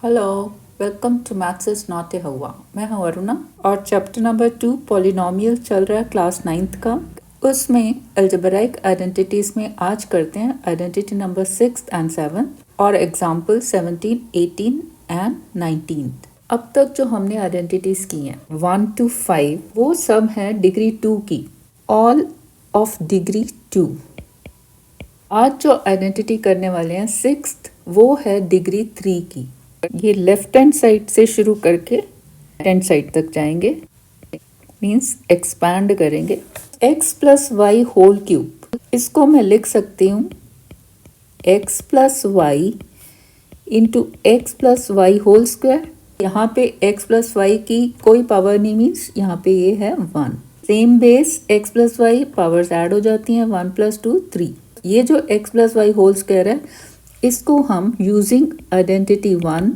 Hello, welcome to maths is not a हुआ। मैं हूँ अरुणा और चैप्टर नंबर 2 पॉलिनोमियल चल रहा है क्लास 9th का। उसमें अलजेब्राइक आइडेंटिटीज में आज करते हैं आइडेंटिटी नंबर 6 एंड 7 और एग्जाम्पल 17, 18 एंड 19। अब तक जो हमने आइडेंटिटीज की हैं 1 to 5 वो सब हैं डिग्री 2 की, ऑल ऑफ डिग्री 2। आज जो आइडेंटिटी करने वाले हैं 6th वो है डिग्री 3 की। ये लेफ्ट हैंड साइड से शुरू करके राइट हैंड साइड तक जाएंगे, मीन्स एक्सपैंड करेंगे। x plus y whole cube, इसको मैं लिख सकती हूँ x plus y into x plus y whole square. यहाँ पे x प्लस वाई की कोई पावर नहीं, मीन्स यहाँ पे ये है 1। Same base x plus y, powers add हो जाती हैं 1 प्लस 2 3। ये जो x plus y whole square है इसको हम यूजिंग आइडेंटिटी 1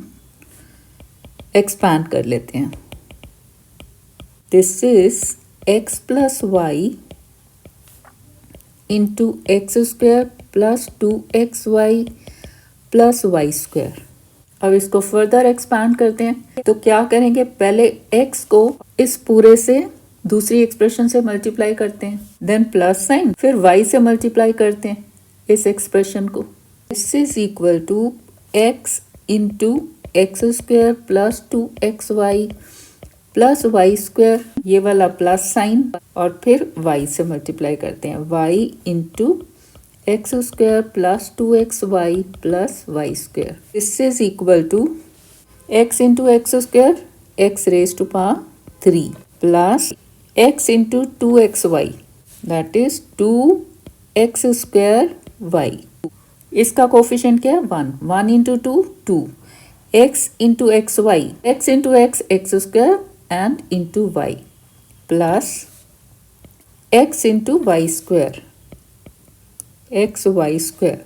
एक्सपैंड कर लेते हैं। This is x plus y into x square plus 2xy plus y square. अब इसको फर्दर एक्सपैंड करते हैं तो क्या करेंगे, पहले x को इस पूरे से दूसरी एक्सप्रेशन से मल्टीप्लाई करते हैं, देन प्लस साइन, फिर y से मल्टीप्लाई करते हैं इस एक्सप्रेशन को। This is equal to x into x square plus 2xy plus y square, ये वाला प्लस साइन, और फिर y से मल्टीप्लाई करते हैं, y into x square plus 2xy plus y square. This is equal to x into x square x raise to power 3 plus x into 2xy that is 2x square y। इसका coefficient क्या है 1, 1 into 2 2, x into x y, x into x x square and into y plus x into y square x y square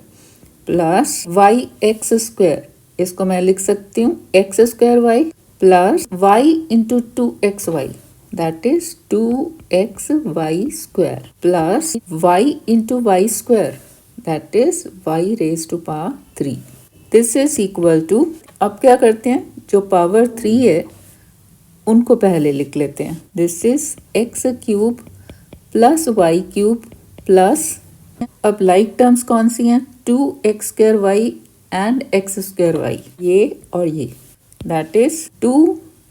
plus y x square, इसको मैं लिख सकती हूँ x square y plus y into 2xy that is 2xy square plus y into y square that is y raise to power 3। This is equal to, अब क्या करते हैं, जो पावर 3 है उनको पहले लिख लेते हैं। This is x cube plus y cube plus, अब लाइक टर्म्स कौन सी हैं, 2x square y and x square y, ये और ये, दैट इज 2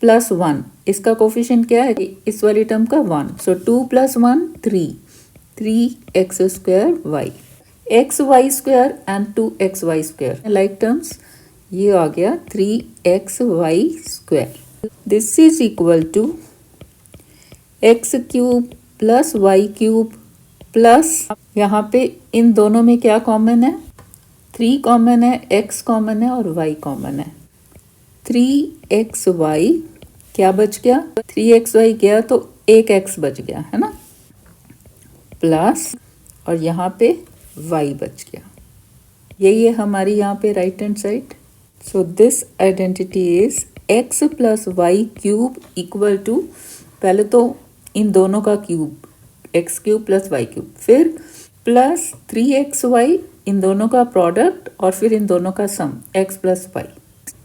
प्लस 1, इसका कोफिशिएंट क्या है, इस वाली टर्म का 1, so 2 plus 1 3, 3x square y, x y square and 2xy square like terms, ये आ गया 3xy square. This is equal to x cube plus y cube plus, यहाँ पे इन दोनों में क्या कॉमन है, 3 कॉमन है, x कॉमन है और y कॉमन है, 3xy क्या बच गया, 3xy गया तो एक x बच गया है ना, प्लस और यहाँ पे y बच गया, यही है हमारी यहाँ पे right hand side. So this identity is x plus y cube equal to, पहले तो इन दोनों का cube x cube plus y cube, फिर प्लस 3xy इन दोनों का प्रोडक्ट और फिर इन दोनों का sum x plus y.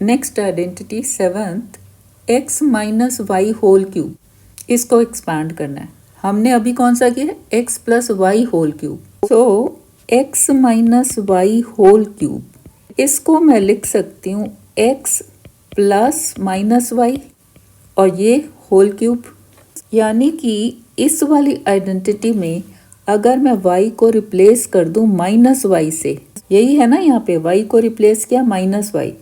Next identity 7th x minus y whole cube, इसको एक्सपैंड करना है। हमने अभी कौन सा किया है, x plus y whole cube, so x minus y whole cube, इसको मैं लिख सकती हूँ x प्लस माइनस वाई और ये होल क्यूब, यानी कि इस वाली आइडेंटिटी में अगर मैं y को रिप्लेस कर दूं माइनस वाई से, यही है ना, यहाँ पे y को रिप्लेस किया माइनस वाई,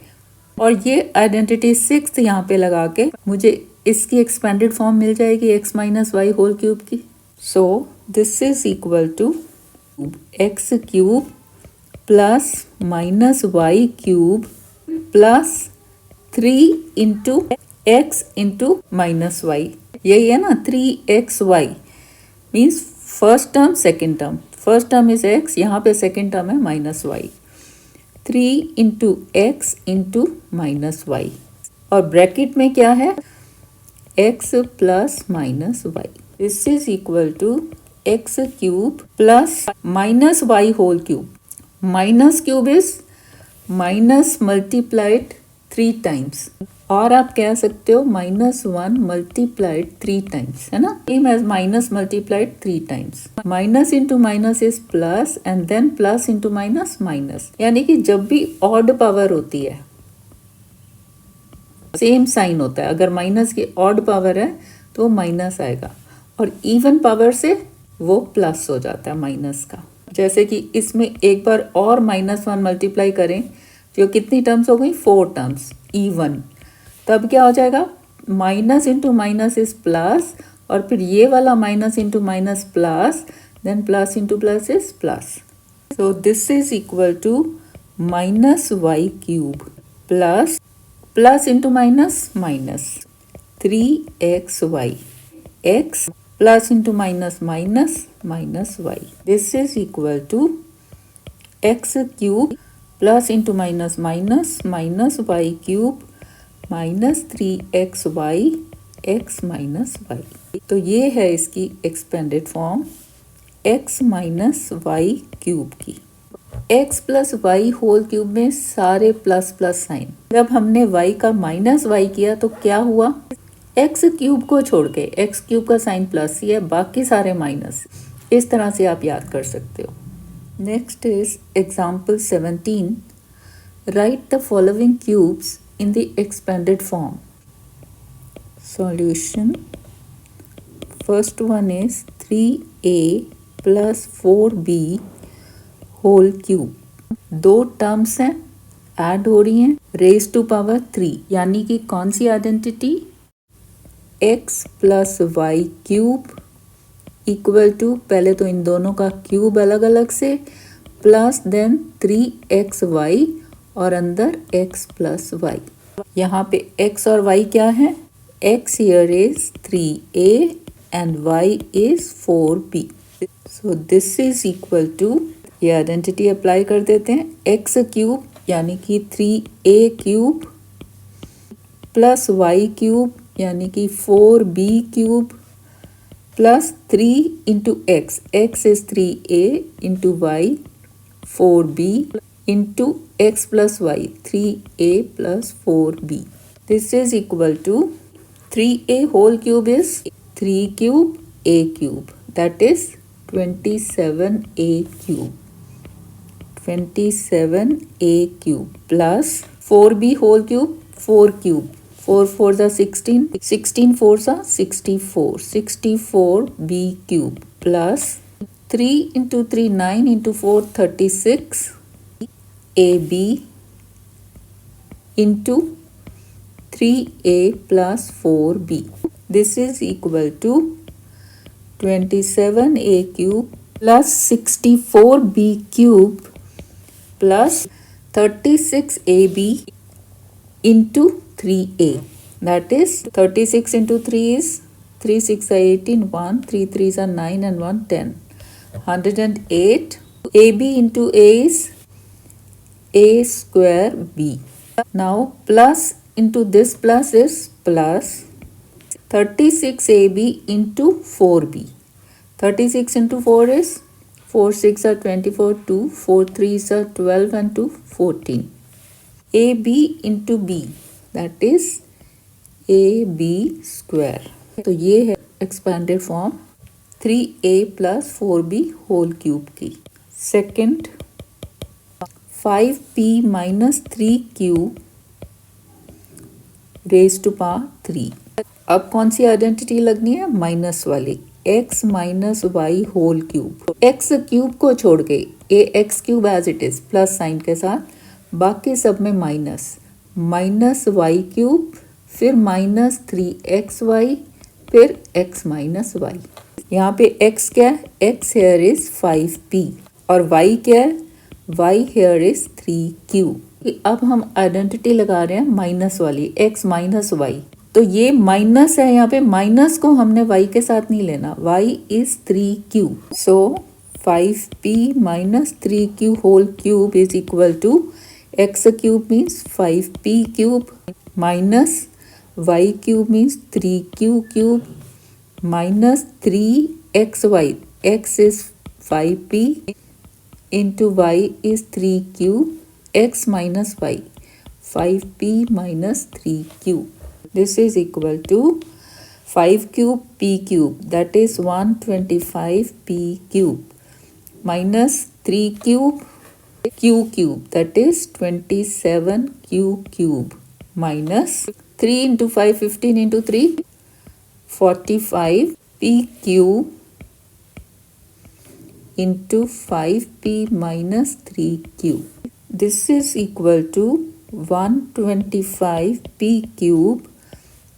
और ये आइडेंटिटी 6 यहाँ पे लगा के मुझे इसकी एक्सपेंडेड फॉर्म मिल जाएगी x minus y whole cube की। So this is equal to x cube plus minus y cube plus 3 into x into minus y, यही है ना 3xy, means first term second term, first term is x, यहाँ पे second term है minus y, 3 into x into minus y, और bracket में क्या है x plus minus y. This is equal to x cube plus minus y whole cube, minus cube is minus multiplied 3 times, और आप कह सकते हो -1 मल्टीप्लाइड 3 टाइम्स, है ना, same as minus multiplied 3 times. Minus into minus is plus and then plus into minus minus, यानी कि जब भी ऑड पावर होती है सेम साइन होता है। अगर माइनस की ऑड पावर है तो माइनस आएगा, और इवन पावर से वो प्लस हो जाता है माइनस का। जैसे कि इसमें एक बार और -1 मल्टीप्लाई करें, जो कितनी टर्म्स हो गई, 4 टर्म्स इवन, तब क्या हो जाएगा, minus into minus is plus, और फिर ये वाला minus into minus plus, then plus into plus is plus. So this is equal to -y cube plus plus into minus minus 3xy, x plus into minus minus minus y। This is equal to x cube plus into minus minus minus y cube minus 3xy x minus y। तो ये है इसकी expanded form x minus y cube की। x plus y whole cube में सारे plus plus sign, जब हमने y का माइनस वाई किया तो क्या हुआ, x क्यूब को छोड़ के x क्यूब का साइन प्लस ही है, बाकी सारे माइनस। इस तरह से आप याद कर सकते हो। Next is example 17, right the following cubes in the expanded form. Solution. First one is 3a plus 4b whole cube। दो टर्म्स हैं, ऐड हो रही हैं, रेज टू पावर 3, यानी कि कौन सी identity, x plus y cube equal to, पहले तो इन दोनों का क्यूब अलग अलग से, प्लस देन 3xy और अंदर x प्लस वाई। यहाँ पे x और y क्या है, x here is 3a and y is 4b। So this is equal to, ये आइडेंटिटी अप्लाई कर देते हैं, x क्यूब यानी कि 3a cube plus y cube यानी कि 4b cube plus 3 into x, x is 3a into y 4b into x plus y 3a plus 4b। This is equal to 3a whole cube is 3 cube a cube, that is 27a cube, 27a cube plus 4b whole cube 4 cube, 4 4s are 16, 16 4s are 64, 64b cube plus 3 into 3 9 into 4 36 AB into 3a plus 4b। This is equal to 27a cube plus 64b cube plus 36ab into 3a, that is 36 into 3 is 3 6 are 18, 1 3 3s are 9 and 1 10, 108। ab into a is a square b। Now plus into this plus is plus 36ab into 4b, 36 into 4 is 4 6 are 24, 2 4 3s are 12 and 2 14, ab into b, that is ab square। तो ये है expanded form 3a plus 4b whole cube की। Second, 5p minus 3q raise to power 3। अब कौन सी identity लगनी है, minus वाली, x minus y whole cube. x cube को छोड़ के ये x cube as it is plus sign के साथ, बाकी सब में माइनस, माइनस वाई क्यूब फिर माइनस 3xy फिर x माइनस वाई। यहाँ पे x क्या है, x हेयर इज 5p और y क्या है, y हेयर इज 3q। अब हम आइडेंटिटी लगा रहे हैं माइनस वाली, x माइनस वाई, तो ये माइनस है, यहाँ पे माइनस को हमने y के साथ नहीं लेना, y is 3q। So 5p minus 3q whole cube is equal to x cube means 5p cube minus y cube means 3q cube minus 3xy, x is 5p into y is 3q, x minus y, 5p minus 3q. This is equal to 5 cube p cube, that is 125p cube minus 3 cube q cube, that is 27q cube minus 3 into 5, 15 into 3, 45p cube into 5p minus 3q. This is equal to 125p cube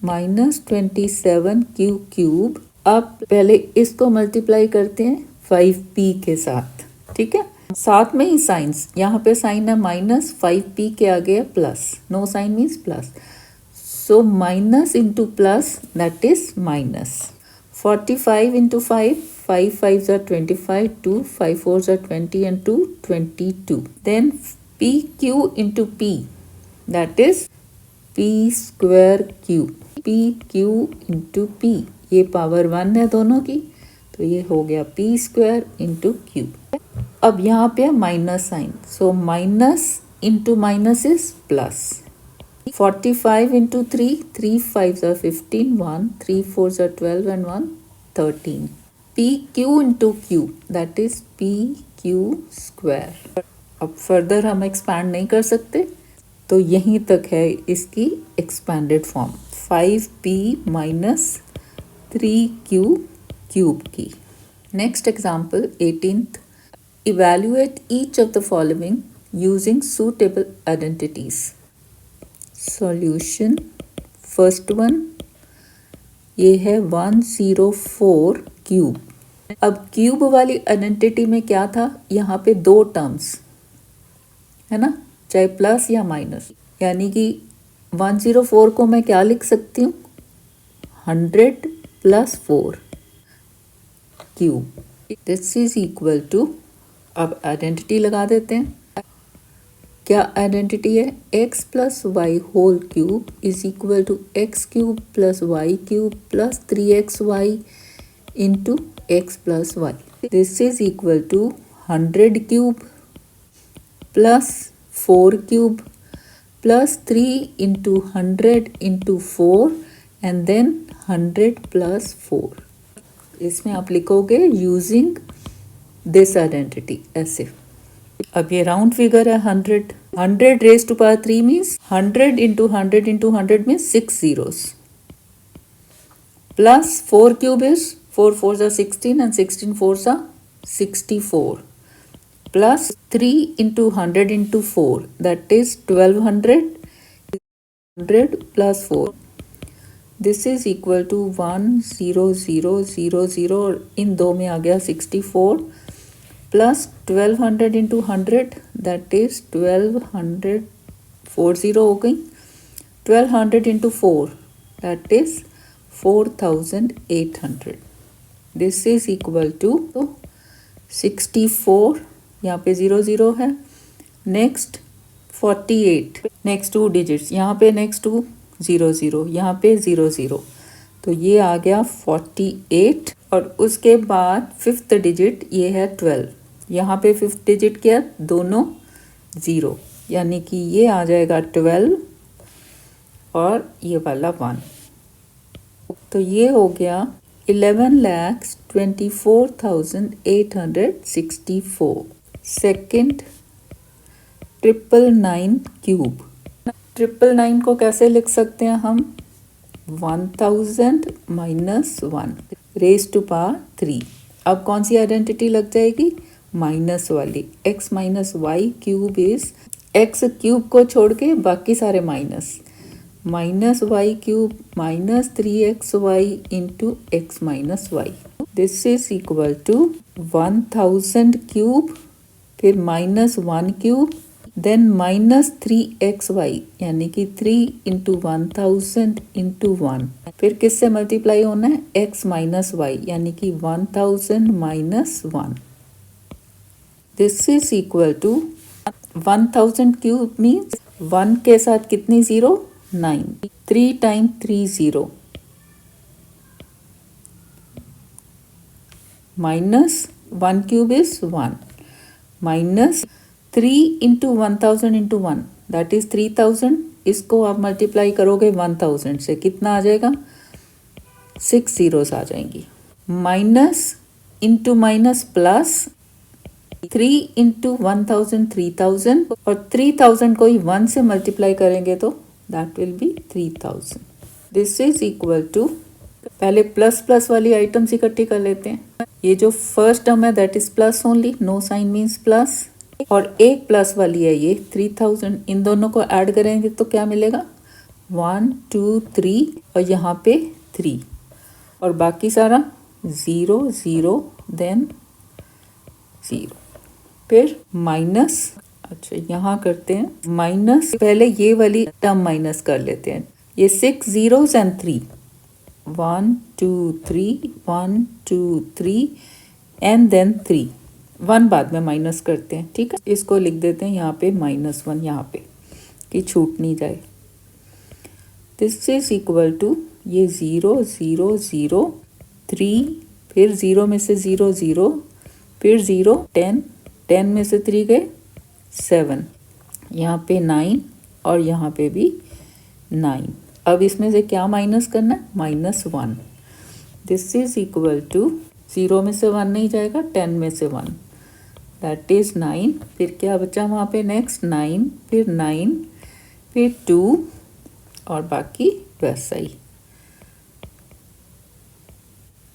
minus 27q cube. अब पहले इसको multiply करते हैं 5p के साथ, ठीक है। साथ में ही साइंस, यहाँ पे साइन है माइनस, 5p के आगे है plus, no sign means plus, so minus into plus, that is minus 45 into 5, 5 5s are 25, 2 5 4s are 20 and 2 22. Then pq into p, that is p square q, pq into p, ये power 1 है दोनों की, तो ये हो गया p square into q. अब यहाँ पे minus sign, so minus into minus is plus. 45 into 3, 3 5s are 15, 1 3 4s are 12 and 1 13. pq into q, that is pq square. अब फर्दर हम एक्सपैंड नहीं कर सकते, तो यहीं तक है इसकी expanded form 5p minus 3q cube की. Next example 18th. Evaluate each of the following using suitable identities. Solution. First one ये है 104 क्यूब. अब क्यूब वाली आइडेंटिटी में क्या था, यहाँ पे दो टर्म्स है ना, चाहे प्लस या माइनस, यानी कि 104 को मैं क्या लिख सकती हूँ, 100 plus 4 cube. This is equal to, अब आइडेंटिटी लगा देते हैं. क्या आइडेंटिटी है, x plus y whole cube is equal to x cube plus y cube plus 3xy into x plus y. This is equal to 100 cube plus 4 cube plus 3 into 100 into 4 and then 100 plus 4. इसमें आप लिखोगे using this identity ऐसे. अब ये round figure है 100 raise to power 3 means 100 into 100 into 100 means 6 zeros plus 4 cube is 4 4s are 16 and 16 4s are 64 plus 3 into 100 into 4 that is 1200 100 plus 4. This is equal to 10000 इन दो में आ गया 64 plus 1200 into 100 that is 1200 40 हो गई, 1200 into 4 that is 4800. This is equal to 64, यहाँ पे 00 है. Next 48, next two digits, यहाँ पे नेक्स्ट टू 00, यहाँ पे 00, तो ये आ गया 48. और उसके बाद फिफ्थ डिजिट ये है 12, यहाँ पे फिफ्थ डिजिट क्या, दोनों 0, यानी कि ये आ जाएगा 12 और ये वाला 1. तो ये हो गया 11,24,864. Second 999 cube. 999 को कैसे लिख सकते हैं हम, 1000 माइनस 1 रेज टू पावर 3. अब कौन सी आइडेंटिटी लग जाएगी, माइनस वाली. x minus y cube is, x cube को छोड़ के बाकी सारे minus, minus y cube minus 3xy into x minus y. This is equal to 1000 cube, फिर minus 1 cube, then minus 3xy यानी कि 3 इंटू 1000 इंटू 1, फिर किससे मल्टीप्लाई होना है, x माइनस वाई यानी कि 1000 minus 1. This is equal to 1000 cube means 1 के साथ कितनी 0, 9, 3 time 3 0 minus 1 cube is 1 minus 3 into 1000 into 1 that is 3000। इसको आप मल्टीप्लाई करोगे 1000 से, कितना आ जाएगा? 6 zeros आ जाएंगी। Minus into minus plus, 3 into 1000 3000, और 3000 को ही 1 से मल्टीप्लाई करेंगे तो that will be 3000। This is equal to, पहले प्लस प्लस वाली आइटम्स इकट्ठी कर लेते हैं। ये जो फर्स्ट टर्म है that is plus only, no sign means plus, और एक प्लस वाली है ये 3000। इन दोनों को ऐड करेंगे तो क्या मिलेगा? 1 2 3 और यहाँ पे 3, और बाकी सारा 0 0 देन 0, फिर माइनस। अच्छा यहाँ करते हैं माइनस, पहले ये वाली टर्म माइनस कर लेते हैं। ये 6 zeros and 3, 1 2 3 1 2 3 एंड देन 3, 1 बाद में माइनस करते हैं, ठीक है। इसको लिख देते हैं यहाँ पे -1 यहाँ पे, कि छूट नहीं जाए। दिस इज इक्वल टू, ये 0 0 0 3, फिर 0 में से 0 0, फिर 0 10, 10 में से 3 गए 7, यहाँ पे 9 और यहाँ पे भी 9। अब इसमें से क्या माइनस करना है? -1। दिस इज इक्वल टू, 0 में से 1 नहीं जाएगा, 10 में से 1 दैट इज 9, फिर क्या बचा वहाँ पे? नेक्स्ट 9, फिर 9, फिर 2 और बाकी वैसा ही।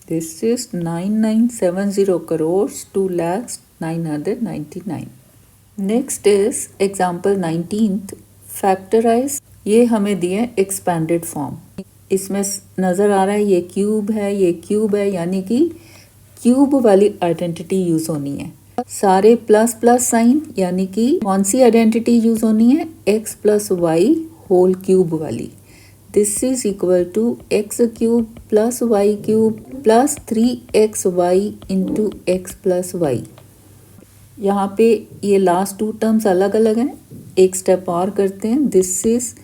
This is 9970 crores 2,09,999। Next is example 19th, factorize. ये हमें दिए एक्सपैंडेड फॉर्म। इसमें नज़र आ रहा है ये क्यूब है, ये क्यूब है, यानी कि क्यूब वाली आइडेंटिटी यूज़ होनी है। सारे प्लस प्लस साइन, यानी कि कौन सी आइडेंटिटी यूज़ होनी है? x plus y whole cube वाली। This is equal to x cube plus y cube plus 3xy into x plus y. यहाँ पे ये लास्ट 2 टर्म्स अलग अलग हैं, एक स्टेप और करते हैं। This is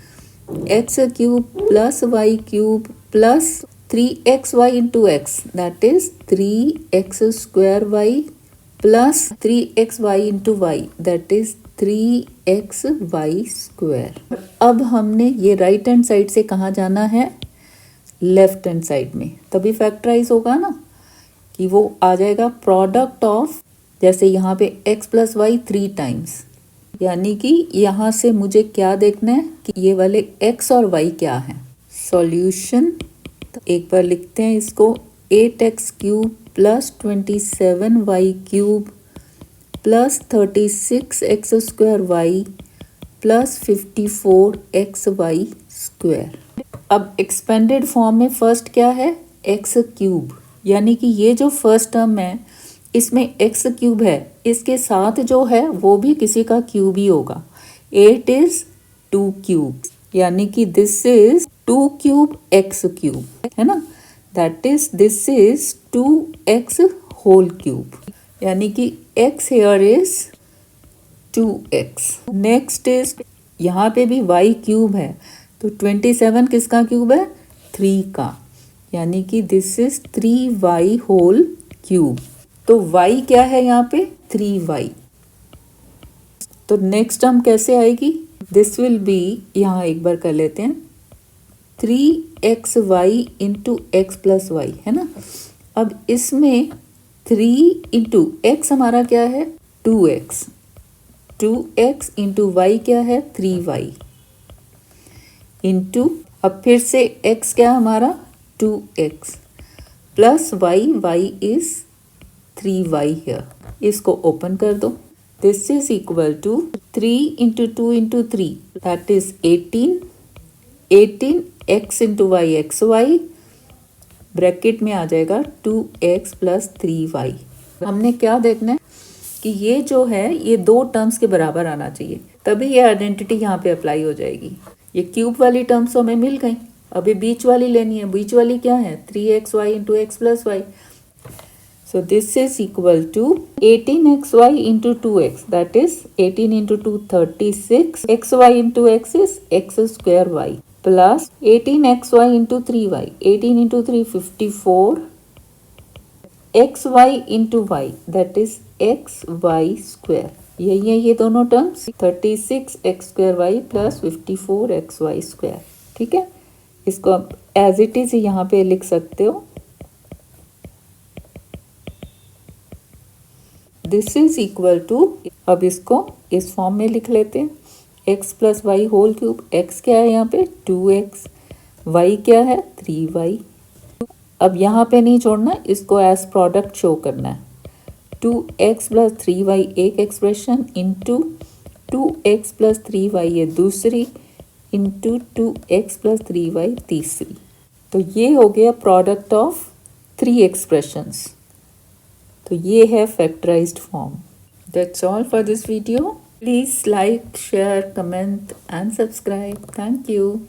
x cube plus y cube plus 3xy into x, that is 3x² y plus 3xy into y, that is 3xy²। अब हमने ये राइट हैंड साइड से कहाँ जाना है? लेफ्ट हैंड साइड में, तभी फैक्टराइज होगा ना, कि वो आ जाएगा प्रोडक्ट ऑफ, जैसे यहाँ पे x प्लस वाई 3 टाइम्स, यानी कि यहाँ से मुझे क्या देखना है कि ये वाले x और y क्या हैं। सॉल्यूशन एक बार लिखते हैं इसको, 8x³ plus 27y³ plus 36x² plus 54xy²। अब एक्सपेंडेड फॉर्म में फर्स्ट क्या है? x³, यानी कि ये जो फर्स्ट टर्म है इसमें x³ है, इसके साथ जो है वो भी किसी का क्यूब ही होगा। 8 इज 2³, यानी कि दिस इज 2³ x³, है ना, that is this is 2x whole cube, यानी कि x here is 2x। Next is, यहाँ पे भी y³ है, तो 27 किसका क्यूब है? 3 का, यानी कि this is 3y whole cube. तो y क्या है यहाँ पे? 3y। तो नेक्स्ट टर्म कैसे आएगी? दिस विल बी, यहाँ एक बार कर लेते हैं, 3xy into x plus Y, है ना। अब इसमें 3 इंटू एक्स हमारा क्या है? 2x, 2x इंटू वाई क्या है? 3y इंटू, अब फिर से x क्या है हमारा? 2x प्लस y इज 3y हियर। इसको ओपन कर दो। This is equal to 3 into 2 into 3 that is 18, 18 x into y xy, bracket में आ जाएगा 2x प्लस 3y। हमने क्या देखना है कि ये जो है ये 2 टर्म्स के बराबर आना चाहिए, तभी ये आइडेंटिटी यहाँ पे अप्लाई हो जाएगी। ये क्यूब वाली टर्म्स हमें मिल गई, अभी बीच वाली लेनी है। बीच वाली क्या है? 3xy into x plus y. So this is equal to 18xy into 2x, that is 18 into 2 36, xy into x is x² y plus 18xy into 3y, 18 into 3 54, xy into y that is xy² यही है ये दोनों terms, 36x² plus 54xy²। ठीक है, इसको आप as it is यहाँ पे लिख सकते हो। दिस इज इक्वल टू, अब इसको इस फॉर्म में लिख लेते हैं, x plus y whole cube. x क्या है यहाँ पे 2x, y क्या है 3y। अब यहाँ पे नहीं छोड़ना, इसको एज प्रोडक्ट शो करना है। 2x प्लस 3y एक expression, into 2x plus 3y ये दूसरी, इंटू 2x प्लस 3y तीसरी। तो ये हो गया प्रोडक्ट ऑफ 3 एक्सप्रेशंस। तो ये है factorised form. That's all for this video. Please like, share, comment and subscribe. Thank you.